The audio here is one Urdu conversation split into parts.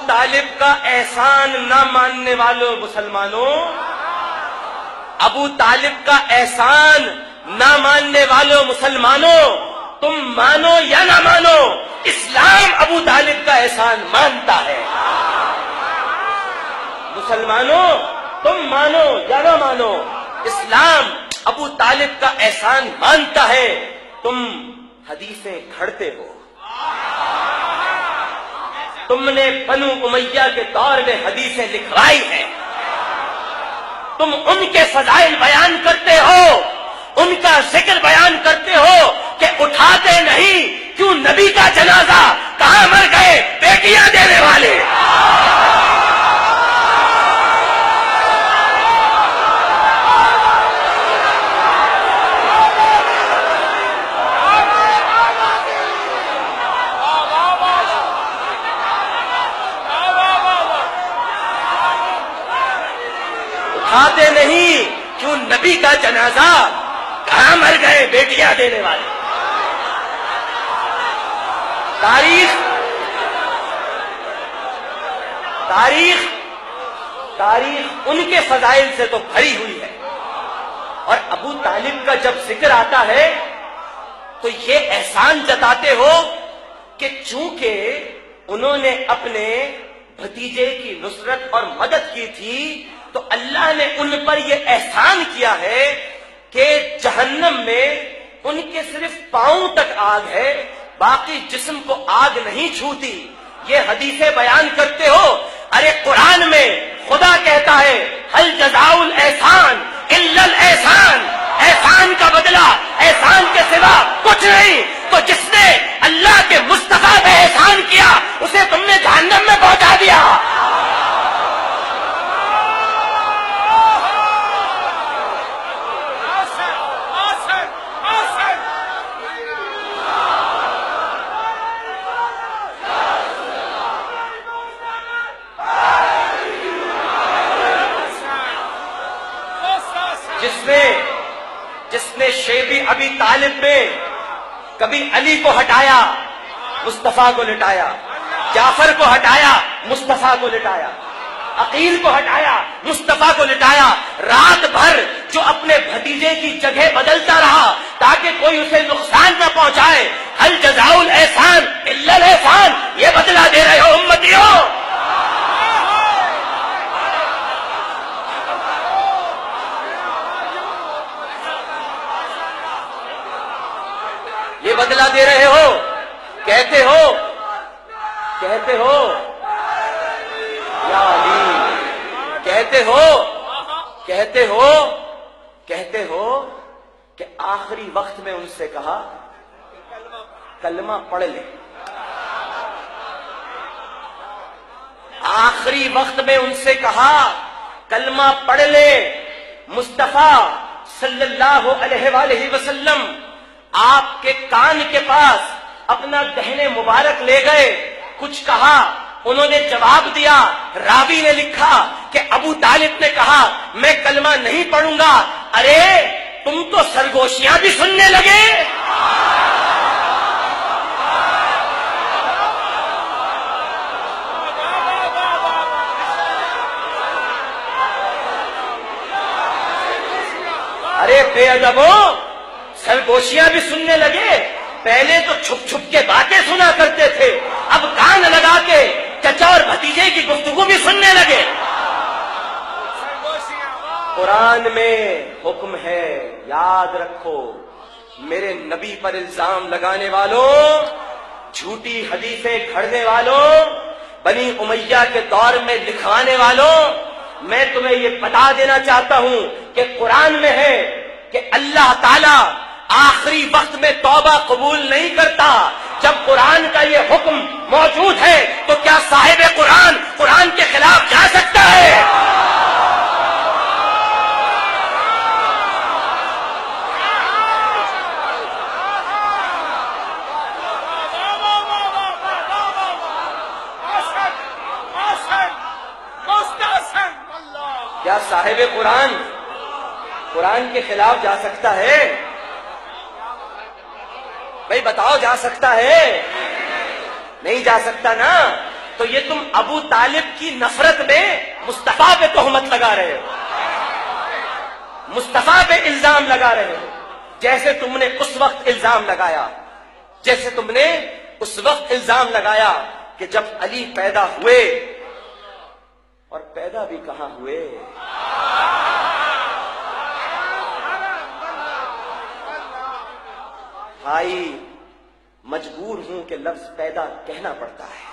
طالب کا احسان نہ ماننے والوں مسلمانوں، ابو طالب کا احسان نہ ماننے والوں مسلمانوں، تم مانو یا نہ مانو، اسلام ابو طالب کا احسان مانتا ہے۔ مسلمانوں تم مانو یا نہ مانو، اسلام ابو طالب کا احسان مانتا ہے۔ تم حدیثیں گھڑتے ہو، تم نے بنو امیہ کے دور میں حدیثیں لکھوائی ہیں، تم ان کے فضائل بیان کرتے ہو، ان کا ذکر بیان کرتے ہو کہ اٹھاتے نہیں کیوں نبی کا جنازہ، کہاں مر گئے بیٹیاں دینے والے۔ اٹھاتے نہیں کیوں نبی کا جنازہ، کہاں مر گئے بیٹیاں دینے والے۔ تاریخ ان کے فضائل سے تو بھری ہوئی ہے، اور ابو طالب کا جب ذکر آتا ہے تو یہ احسان جتاتے ہو کہ چونکہ انہوں نے اپنے بھتیجے کی نصرت اور مدد کی تھی تو اللہ نے ان پر یہ احسان کیا ہے کہ جہنم میں ان کے صرف پاؤں تک آگ ہے، باقی جسم کو آگ نہیں چھوتی۔ یہ حدیثیں بیان کرتے ہو، ارے قرآن میں خدا کہتا ہے ہل جزاء الاحسان الا الاحسان، احسان کا بدلہ احسان کے سوا کچھ نہیں۔ تو جس نے اللہ کے مصطفیٰ پہ احسان کیا اسے تم نے جہنم میں پہنچا دیا۔ جس نے شیب ابی طالب میں کبھی علی کو ہٹایا مصطفیٰ کو لٹایا، جعفر کو ہٹایا مصطفیٰ کو لٹایا، عقیل کو ہٹایا مصطفیٰ کو لٹایا، رات بھر جو اپنے بھتیجے کی جگہ بدلتا رہا تاکہ کوئی اسے نقصان نہ پہنچائے، ہل جزاء الاحسان الا الاحسان، یہ بدلہ دے رہے ہو امتیوں۔ یہ بدلہ دے رہے ہو، کہتے ہو یا علی، کہتے ہو کہ آخری وقت میں ان سے کہا کلمہ پڑھ لے، آخری وقت میں ان سے کہا کلمہ پڑھ لے۔ مصطفیٰ صلی اللہ علیہ وآلہ وسلم آپ کے کان کے پاس اپنا دہنے مبارک لے گئے، کچھ کہا، انہوں نے جواب دیا۔ راوی نے لکھا کہ ابو طالب نے کہا میں کلمہ نہیں پڑھوں گا۔ ارے تم تو سرگوشیاں بھی سننے لگے۔ ارے بے ادبو، سرگوشیاں بھی سننے لگے۔ پہلے تو چھپ چھپ کے باتیں سنا کرتے تھے، اب کان لگا کے چچا اور بھتیجے کی گفتگو بھی سننے لگے۔ قرآن میں حکم ہے، یاد رکھو، میرے نبی پر الزام لگانے والوں، جھوٹی حدیثیں گھڑنے والوں، بنی امیہ کے دور میں لکھوانے والوں، میں تمہیں یہ بتا دینا چاہتا ہوں کہ قرآن میں ہے کہ اللہ تعالی آخری وقت میں توبہ قبول نہیں کرتا۔ جب قرآن کا یہ حکم موجود ہے تو کیا صاحب قرآن کے خلاف جا سکتا ہے؟ کیا صاحب قرآن کے خلاف جا سکتا ہے؟ بھائی بتاؤ، جا سکتا ہے؟ نہیں جا سکتا نا۔ تو یہ تم ابو طالب کی نفرت میں مصطفیٰ پہ تہمت لگا رہے ہو، مصطفیٰ پہ الزام لگا رہے ہو، جیسے تم نے اس وقت الزام لگایا، جیسے تم نے اس وقت الزام لگایا کہ جب علی پیدا ہوئے، اور پیدا بھی کہاں ہوئے، بھائی مجبور ہوں کہ لفظ پیدا کہنا پڑتا ہے۔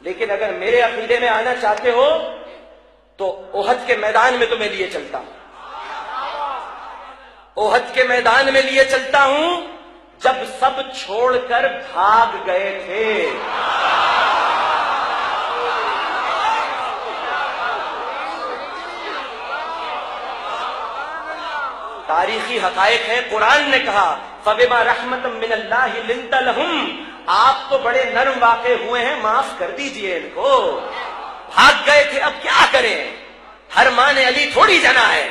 لیکن اگر میرے عقیدے میں آنا چاہتے ہو تو احد کے میدان میں تمہیں لیے چلتا ہوں، احد کے میدان میں لیے چلتا ہوں جب سب چھوڑ کر بھاگ گئے تھے۔ تاریخی حقائق ہے، قرآن نے کہا فَبِمَا رَحْمَةٍ مِّنَ اللَّهِ لِنْتَ لَهُمْ، آپ تو بڑے نرم واقع ہوئے ہیں، معاف کر دیجئے ان کو، بھاگ گئے تھے اب کیا کریں، ہر ماں نے علی تھوڑی جنا ہے۔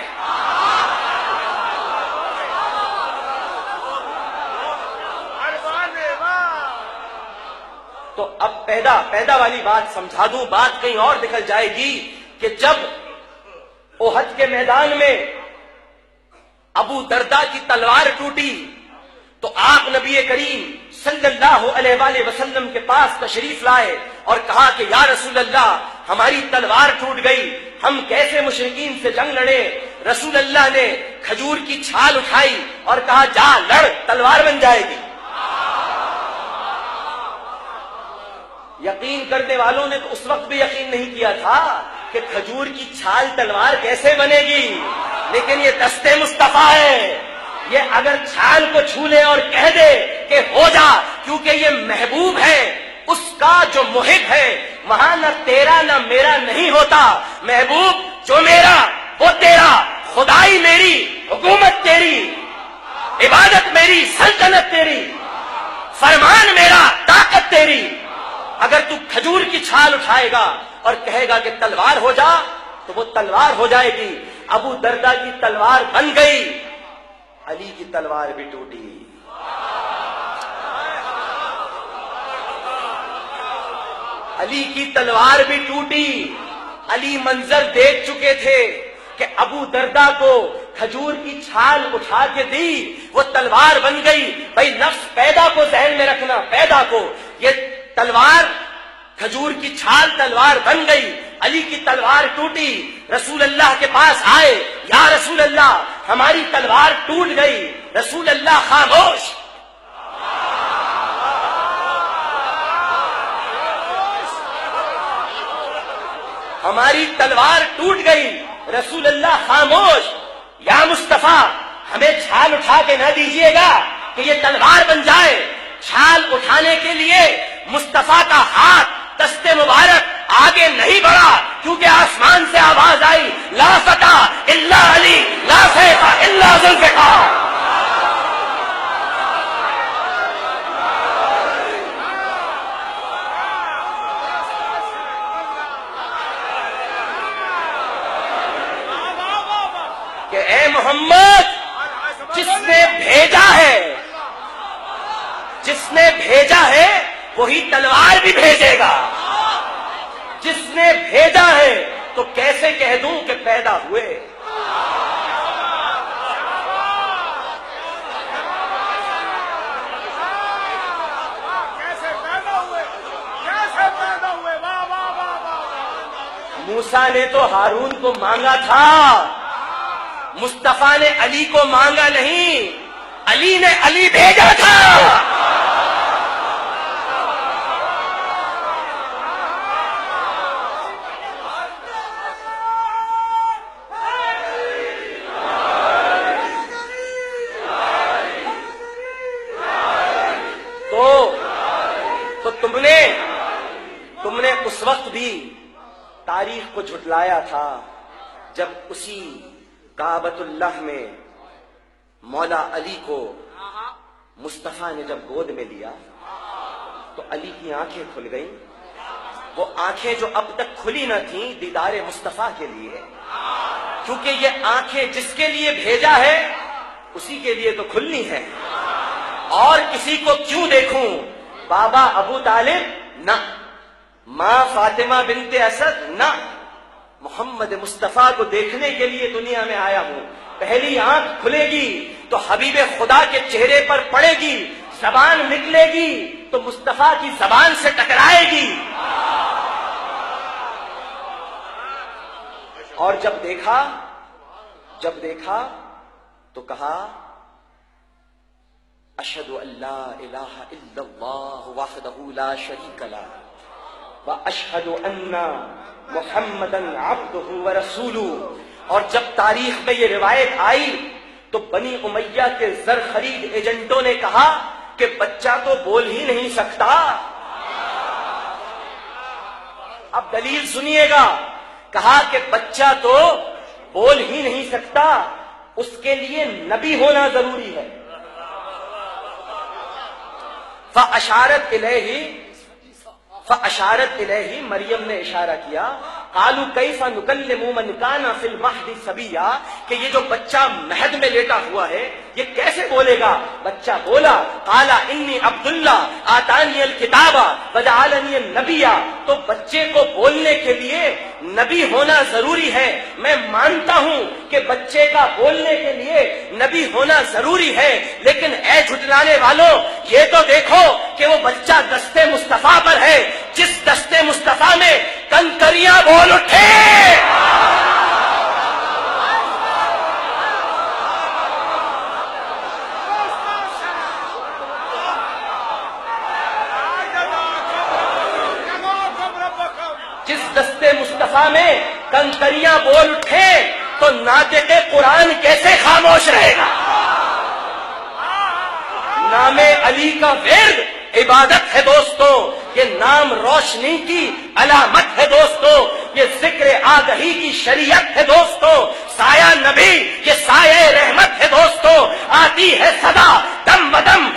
تو اب پیدا والی بات سمجھا دوں، بات کہیں اور نکل جائے گی کہ جب احد کے میدان میں ابو دردہ کی تلوار ٹوٹی تو آپ نبی کریم صلی اللہ علیہ وآلہ وسلم کے پاس تشریف لائے اور کہا کہ یا رسول اللہ ہماری تلوار ٹوٹ گئی، ہم کیسے مشرکین سے جنگ لڑے؟ رسول اللہ نے کھجور کی چھال اٹھائی اور کہا جا لڑ، تلوار بن جائے گی۔ یقین کرنے والوں نے تو اس وقت بھی یقین نہیں کیا تھا کہ کھجور کی چھال تلوار کیسے بنے گی، لیکن یہ دست مصطفیٰ ہے، یہ اگر چھال کو چھو لے اور کہہ دے کہ ہو جا، کیونکہ یہ محبوب ہے، اس کا جو محب ہے وہاں نہ تیرا نہ میرا نہیں ہوتا، محبوب جو میرا وہ تیرا، خدائی میری، حکومت تیری، عبادت میری، سلطنت تیری، فرمان میرا، طاقت تیری۔ اگر تو کھجور کی چھال اٹھائے گا اور کہے گا کہ تلوار ہو جا تو وہ تلوار ہو جائے گی۔ ابو دردہ کی تلوار بن گئی، علی کی تلوار بھی ٹوٹی۔ علی کی تلوار بھی ٹوٹی۔ علی منظر دیکھ چکے تھے کہ ابو دردہ کو کھجور کی چھال اٹھا کے دی، وہ تلوار بن گئی۔ بھائی نفس پیدا کو ذہن میں رکھنا، پیدا کو، یہ تلوار کھجور کی چھال تلوار بن گئی، علی کی تلوار ٹوٹی۔ رسول اللہ کے پاس آئے، یا رسول اللہ ہماری تلوار ٹوٹ گئی۔ رسول اللہ خاموش۔ ہماری تلوار ٹوٹ گئی، رسول اللہ خاموش۔ یا مصطفیٰ ہمیں چھال اٹھا کے نہ دیجیے گا کہ یہ تلوار بن جائے۔ چھال اٹھانے کے لیے مصطفیٰ کا ہاتھ، دست مبارک آگے نہیں بڑھا، کیونکہ آسمان سے آواز آئی لا فتح الا علی، لا سیف الا ذوالفقار۔ کہ اے محمد، جس نے بھیجا ہے، جس نے بھیجا ہے وہی تلوار بھی بھیجے گا۔ جس نے بھیجا ہے تو کیسے کہہ دوں کہ پیدا ہوئے؟ موسیٰ نے تو ہارون کو مانگا تھا، مصطفیٰ نے علی کو مانگا نہیں، علی نے علی بھیجا تھا۔ تو تم نے اس وقت بھی تاریخ کو جھٹلایا تھا جب اسی کعبۃ اللہ میں مولا علی کو مصطفیٰ نے جب گود میں لیا تو علی کی آنکھیں کھل گئیں، وہ آنکھیں جو اب تک کھلی نہ تھیں دیدار مصطفیٰ کے لیے، کیونکہ یہ آنکھیں جس کے لیے بھیجا ہے اسی کے لیے تو کھلنی ہے۔ اور کسی کو کیوں دیکھوں؟ بابا ابو طالب نہ، ماں فاطمہ بنت اسد نہ، محمد مصطفیٰ کو دیکھنے کے لیے دنیا میں آیا ہوں۔ پہلی آنکھ کھلے گی تو حبیب خدا کے چہرے پر پڑے گی، زبان نکلے گی تو مصطفیٰ کی زبان سے ٹکرائے گی۔ اور جب دیکھا تو کہا اشہد ان لا الہ الا اللہ وحدہ لا شریک لہ واشہد ان محمدا عبدہ ورسولہ۔ اور جب تاریخ میں یہ روایت آئی تو بنی امیہ کے زر خرید ایجنٹوں نے کہا کہ بچہ تو بول ہی نہیں سکتا۔ اب دلیل سنیے گا، کہا کہ بچہ تو بول ہی نہیں سکتا، اس کے لیے نبی ہونا ضروری ہے۔ فاشارت الیہ مریم نے اشارہ کیا، قالوا کیف نکلم من کان فی المہد صبیا، کہ یہ جو بچہ مہد میں لیٹا ہوا ہے یہ کیسے بولے گا؟ بچہ بولا، قال انی عبداللہ آتانی الکتاب وجعلنی نبیا۔ تو بچے کو بولنے کے لیے نبی ہونا ضروری ہے۔ میں مانتا ہوں کہ بچے کا بولنے کے لیے نبی ہونا ضروری ہے، لیکن اے جھٹلانے والوں، یہ تو دیکھو کہ وہ بچہ دستے مصطفیٰ پر ہے، جس دستے مصطفیٰ میں کنکریاں بول اٹھے۔ جس دستے مصطفیٰ میں کنکریاں بول اٹھے تو ناطق قرآن کیسے خاموش رہے گا؟ نام علی کا ورد عبادت ہے دوستو، یہ نام روشنی کی علامت ہے دوستو، یہ ذکر آگہی کی شریعت ہے دوستو، سایہ نبی یہ سایہ رحمت ہے دوستو، آتی ہے صدا دم بدم